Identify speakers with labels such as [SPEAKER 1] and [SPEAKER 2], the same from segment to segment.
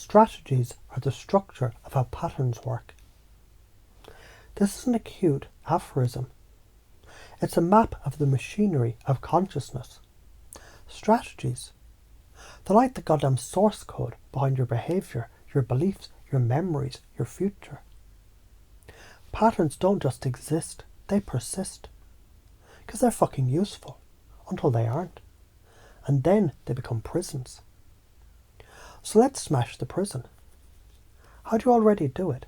[SPEAKER 1] Strategies are the structure of how patterns work. This is an acute aphorism. It's a map of the machinery of consciousness. Strategies. They're like the goddamn source code behind your behaviour, your beliefs, your memories, your future. Patterns don't just exist, they persist. Because they're fucking useful, until they aren't. And then they become prisons. So let's smash the prison. How do you already do it?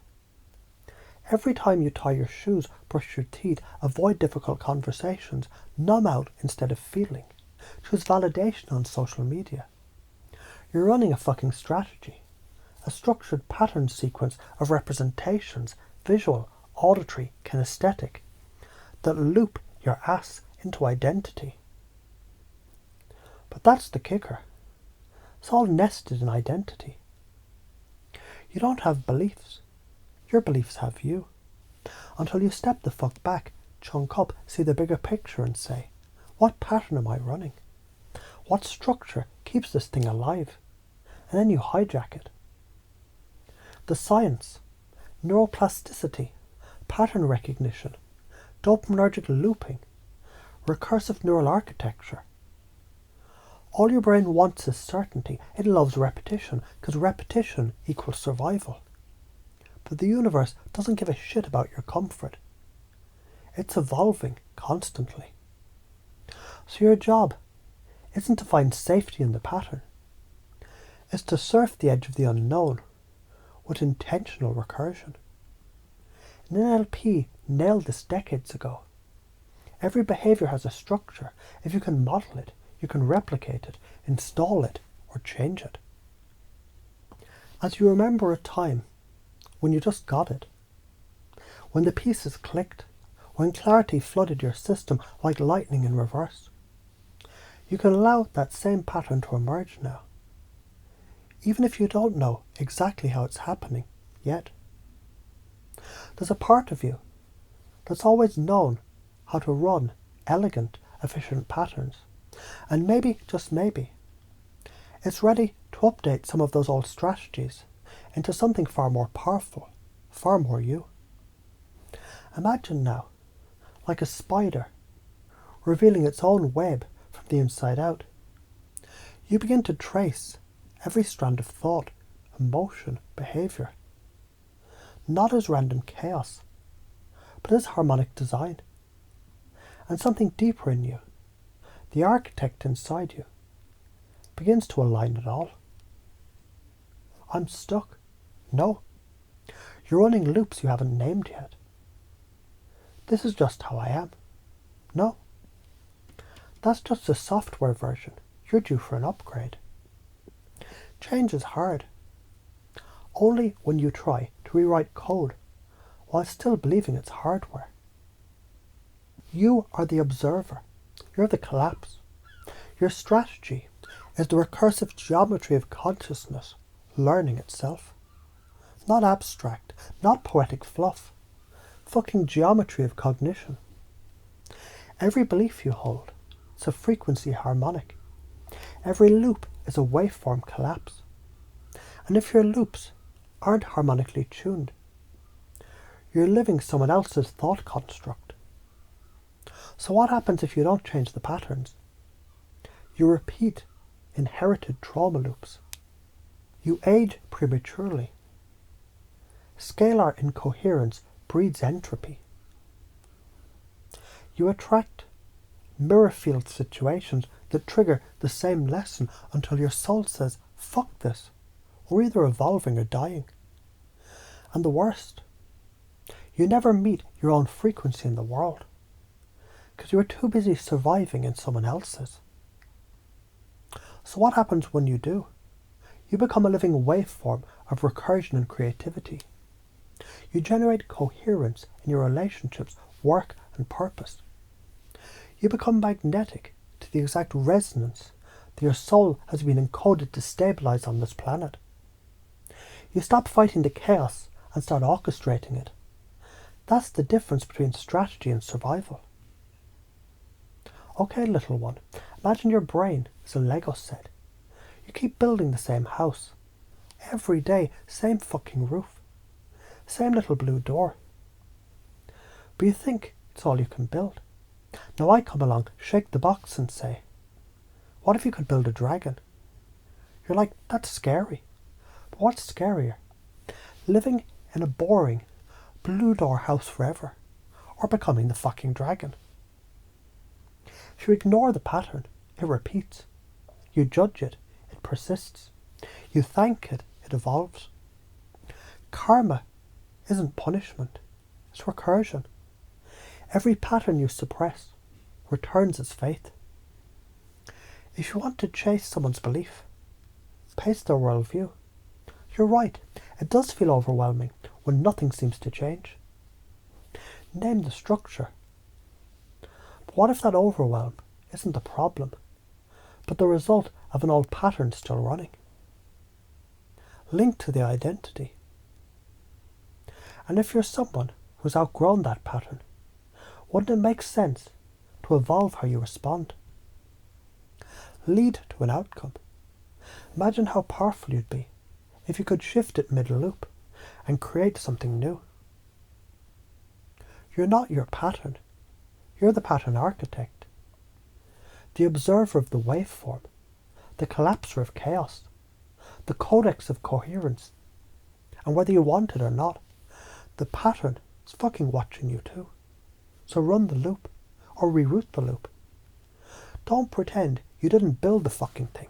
[SPEAKER 1] Every time you tie your shoes, brush your teeth, avoid difficult conversations, numb out instead of feeling, choose validation on social media. You're running a fucking strategy. A structured pattern sequence of representations, visual, auditory, kinesthetic, that loop your ass into identity. But that's the kicker. It's all nested in identity. You don't have beliefs. Your beliefs have you. Until you step the fuck back, chunk up, see the bigger picture and say, what pattern am I running? What structure keeps this thing alive? And then you hijack it. The science, neuroplasticity, pattern recognition, dopaminergic looping, recursive neural architecture. All your brain wants is certainty. It loves repetition, because repetition equals survival. But the universe doesn't give a shit about your comfort. It's evolving constantly. So your job isn't to find safety in the pattern. It's to surf the edge of the unknown with intentional recursion. And NLP nailed this decades ago. Every behaviour has a structure. If you can model it, you can replicate it, install it, or change it. As you remember a time when you just got it, when the pieces clicked, when clarity flooded your system like lightning in reverse, you can allow that same pattern to emerge now, even if you don't know exactly how it's happening yet. There's a part of you that's always known how to run elegant, efficient patterns, and maybe, just maybe, it's ready to update some of those old strategies into something far more powerful, far more you. Imagine now, like a spider, revealing its own web from the inside out. You begin to trace every strand of thought, emotion, behaviour, not as random chaos, but as harmonic design. And something deeper in you, the architect inside you, begins to align it all. I'm stuck. No. You're running loops you haven't named yet. This is just how I am. No. That's just a software version. You're due for an upgrade. Change is hard. Only when you try to rewrite code while still believing it's hardware. You are the observer. You're the collapse. Your strategy is the recursive geometry of consciousness learning itself. Not abstract, not poetic fluff. Fucking geometry of cognition. Every belief you hold is a frequency harmonic. Every loop is a waveform collapse. And if your loops aren't harmonically tuned, you're living someone else's thought construct. So what happens if you don't change the patterns? You repeat inherited trauma loops. You age prematurely. Scalar incoherence breeds entropy. You attract mirror field situations that trigger the same lesson until your soul says, fuck this, we're either evolving or dying. And the worst, you never meet your own frequency in the world, because you are too busy surviving in someone else's. So what happens when you do? You become a living waveform of recursion and creativity. You generate coherence in your relationships, work and purpose. You become magnetic to the exact resonance that your soul has been encoded to stabilize on this planet. You stop fighting the chaos and start orchestrating it. That's the difference between strategy and survival. Okay, little one, imagine your brain is a Lego set. You keep building the same house. Every day, same fucking roof. Same little blue door. But you think it's all you can build. Now I come along, shake the box and say, what if you could build a dragon? You're like, that's scary. But what's scarier? Living in a boring, blue door house forever, or becoming the fucking dragon? If you ignore the pattern, it repeats. You judge it, it persists. You thank it, it evolves. Karma isn't punishment, it's recursion. Every pattern you suppress returns its fate. If you want to chase someone's belief, paste their worldview. You're right, it does feel overwhelming when nothing seems to change. Name the structure. But what if that overwhelm isn't the problem, but the result of an old pattern still running? Linked to the identity. And if you're someone who's outgrown that pattern, wouldn't it make sense to evolve how you respond? Lead to an outcome. Imagine how powerful you'd be if you could shift it mid-loop and create something new. You're not your pattern. You're the pattern architect. The observer of the waveform. The collapser of chaos. The codex of coherence. And whether you want it or not, the pattern is fucking watching you too. So run the loop, or reroute the loop. Don't pretend you didn't build the fucking thing.